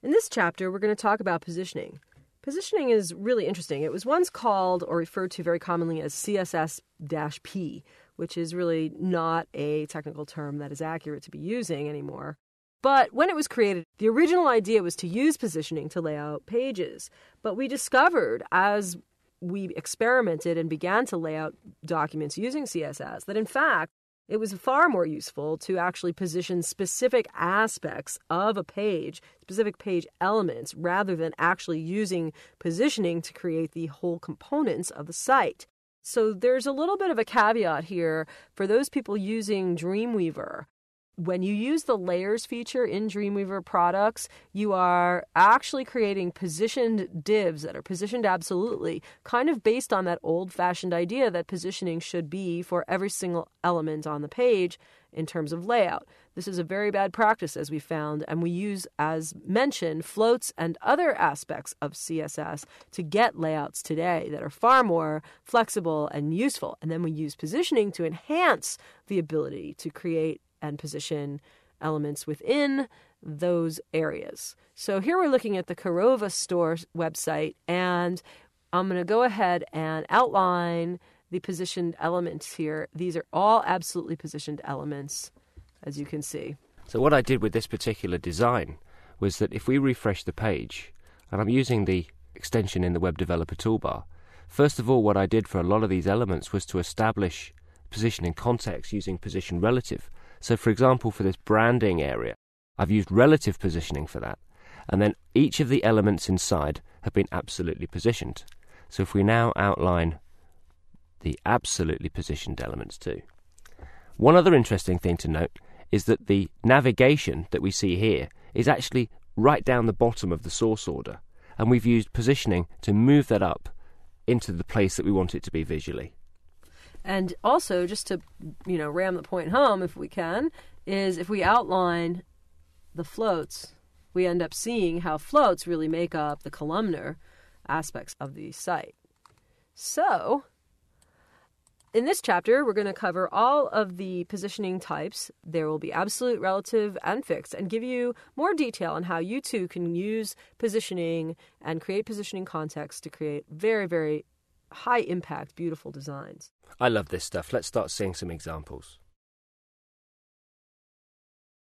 In this chapter, we're going to talk about positioning. Positioning is really interesting. It was once called or referred to very commonly as CSS-P, which is really not a technical term that is accurate to be using anymore. But when it was created, the original idea was to use positioning to lay out pages. But we discovered as we experimented and began to lay out documents using CSS that in fact, it was far more useful to actually position specific aspects of a page, specific page elements, rather than actually using positioning to create the whole components of the site. So there's a little bit of a caveat here for those people using Dreamweaver. When you use the layers feature in Dreamweaver products, you are actually creating positioned divs that are positioned absolutely, kind of based on that old-fashioned idea that positioning should be for every single element on the page in terms of layout. This is a very bad practice, as we found, and we use, as mentioned, floats and other aspects of CSS to get layouts today that are far more flexible and useful. And then we use positioning to enhance the ability to create and position elements within those areas. So here we're looking at the Korova store website, and I'm going to go ahead and outline the positioned elements here. These are all absolutely positioned elements, as you can see. So what I did with this particular design was that if we refresh the page, and I'm using the extension in the Web Developer toolbar, first of all, what I did for a lot of these elements was to establish positioning context using position relative. So for example, for this branding area, I've used relative positioning for that. And then each of the elements inside have been absolutely positioned. So if we now outline the absolutely positioned elements too. One other interesting thing to note is that the navigation that we see here is actually right down the bottom of the source order. And we've used positioning to move that up into the place that we want it to be visually. And also, just to, ram the point home if we can, is if we outline the floats, we end up seeing how floats really make up the columnar aspects of the site. So, in this chapter, we're going to cover all of the positioning types. There will be absolute, relative, and fixed, and give you more detail on how you too can use positioning and create positioning context to create very, very high-impact, beautiful designs. I love this stuff. Let's start seeing some examples.